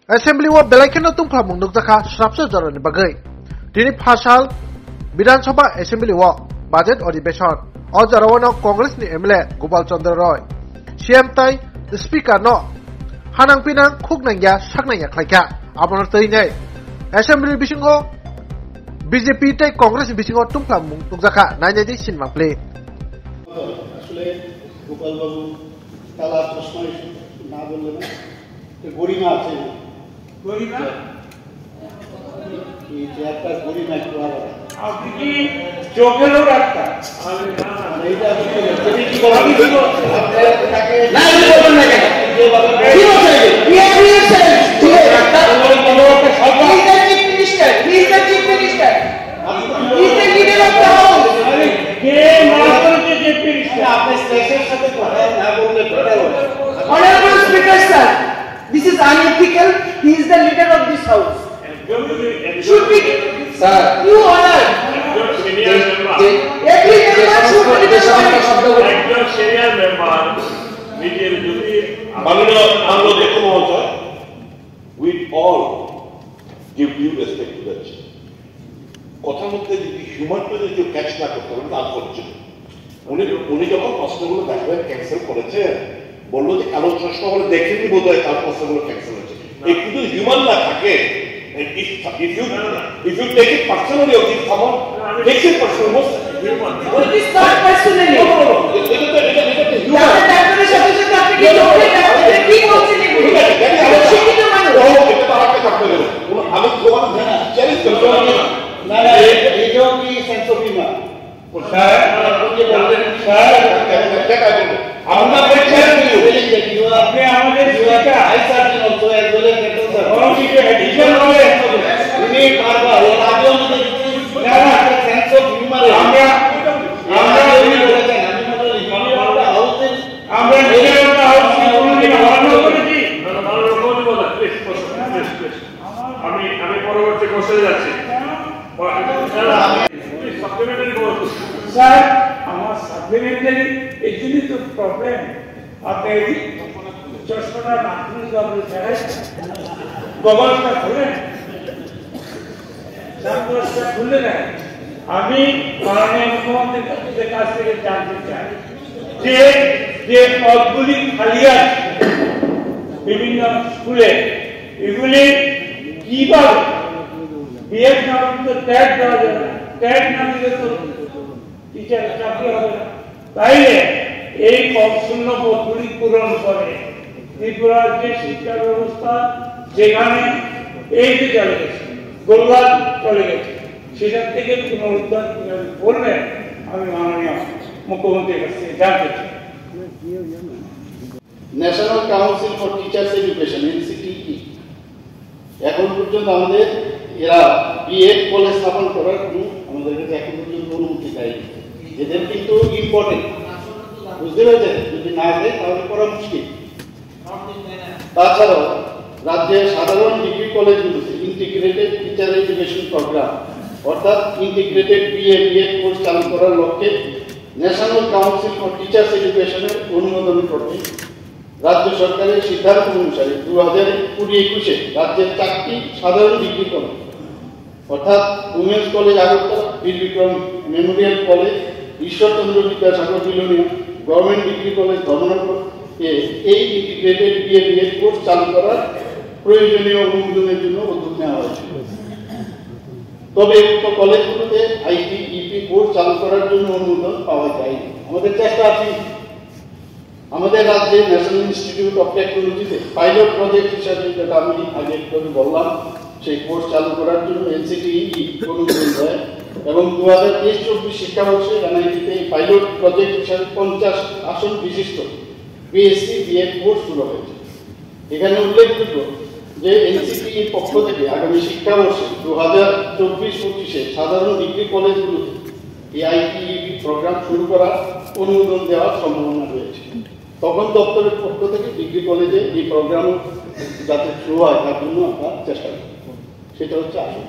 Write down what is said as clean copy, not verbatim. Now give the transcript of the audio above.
Assembly wa belaikeno tungkla mungduk jaka shrapso jarani bagai. Dini phasal Bidhan Sabha Assembly wa budget अधिवेशन o jarawano Congress ni MLA Gopal Chandra Roy. CM tai speaker no hanang pinang khuknangya saknangya khlaika abonar tei nei. Assembly bisingo BJP tai Congress bisingo tungkla mungduk jaka nainai sinma play. আসলে গোপাল বাবু কালা চশমা না বললে না গরিমা আছে গরিমা এই যে একটা গরিমা একটু আলাদা আপনি কি চোখেরও ডাক্তার এইটা যদি কি বলেন তাকে না বলবেন না কেন কি বলছেন ডাক্তার বলতে সব minister chief minister is the leader of the house কে মারতে যে মিনিস্টার আপনি স্টেশনের সাথে কথা না বললে কথা বলেন Honorable Speaker, sir, this is unethical. He is the leader of this house. Should be, sir, you honor. senior member. Every member should be the একজন senior member নিজের যদি মাননীয় দেখো মহোদয়, with all give due respect to the chief. কথার মধ্যে যদি হিউমারটা যদি ক্যাচ না করতে পারেন তা করছে উনি যখন প্রশ্নগুলো দেখাবেন ক্যান্সেল করেছেন বললো যে কালো চশমা বলে দেখেনি বোধ হয় তার প্রশ্নগুলো ক্যান্সেল হয়েছে একটু যদি হিউমান না থাকে if you take it personally or if someone takes it personally most It is not personally. আমি তোমার চ্যালেঞ্জ করবো না এইটাও কি সেন্স অফ হিউমার স্যার আমরা আপনি আমাদের speaker I certainly also as well as Captain sir. Addition হবে উনি বারবার ওর আগেও আমাদের সেন্স অফ হিউমার আমরা বলেছেন আমি মনে হিউমারটা হাউসের আমরা নিজেরা হাউস কোনদিন অন্য করেছি আমি পরবর্তী কোশ্চেনে যাচ্ছি স্যার আমার সাপ্লিমেন্টারি এই জন্যই তো প্রবলেম আপনি চশমাটা নাকুন গগলটা খুলেন সানগ্লাসটা খুলে নেন আমি মাননীয় মুখ্যমন্ত্রীর কাছ থেকে জানতে চাই যে পদগুলি খালি আছে বিভিন্ন স্কুলে এগুলি কিভাবে বিএড না তো ট্যাগ দেওয়া যাবে না ট্যাগ না দিলে তো টিচার চাকরি হবে না তাইলে এই শূন্য পদগুলি পূরণ করে ত্রিপুরার যে শিক্ষা ব্যবস্থা যেখানে এই যে চলে গেছে গোলঘাট চলে গেছে সেখান থেকে পুনরুদ্ধার কিভাবে করবেন আমি মাননীয় মুখ্যমন্ত্রীর কাছ থেকে জানতে চাই national council for teachers education NCTE এখন পর্যন্ত আমাদের এরা বিএড কলেজ স্থাপন করার কোনো আমাদের কাছে এখন পর্যন্ত অনুমতি দেয়নি এদের কিন্তু ইম্পর্টেন্ট বুঝতে পেরেছেন যদি না দেয় তাহলে করা মুশকিল তাছাড়াও রাজ্যের সাধারণ ডিগ্রি কলেজগুলোতে ইন্টিগ্রেটেড টিচার এডুকেশন প্রোগ্রাম অর্থাৎ ইন্টিগ্রেটেড বিএড কোর্স চালু করার লক্ষ্যে ন্যাশনাল কাউন্সিল ফর টিচার্স এডুকেশনের অনুমোদন করতে রাজ্য সরকারের সিদ্ধান্ত অনুসারে 2020-21 রাজ্যের 4টি সাধারণ ডিগ্রি কলেজ অর্থাৎ women's college Agartala Bir Bikram memorial college Ishwarchandra Vidyasagar Belonia government degree college Dharmanagar এই ইন্টিগ্রেটেড বিএড কোর্স চালু করার প্রয়োজনীয় অনুমোদনের জন্য উদ্যোগ নেওয়া হয়েছে তবে উক্ত কলেজগুলোতে ITEP কোর্স চালু করার জন্য অনুমোদন পাওয়া যায়নি আমাদের চেষ্টা আছে আমাদের রাজ্যে ন্যাশনাল ইনস্টিটিউট অফ টেকনোলজিতে পাইলট প্রজেক্ট হিসাবে যেটা আমি আগে একটু বললাম সেই কোর্স চালু করার জন্য NCTE অনুমোদন দেয় এবং 2023-24 শিক্ষাবর্ষে NIT-তে পাইলট প্রজেক্ট হিসাবে 50 আসন বিশিষ্ট BSc BEd কোর্স শুরু হয়েছে এখানে উল্লেখযোগ্য যে NCTE পক্ষ থেকে আগামী শিক্ষাবর্ষে 2024-25 সাধারণ ডিগ্রি কলেজগুলোতে ITEP প্রোগ্রাম শুরু করার অনুমোদন দেওয়ার সম্ভাবনা রয়েছে তখন দপ্তরের পক্ষ থেকে ডিগ্রি কলেজে এই প্রোগ্রাম যাতে শুরু হয় তার জন্য আমরা চেষ্টা করি সেটা হচ্ছে আসল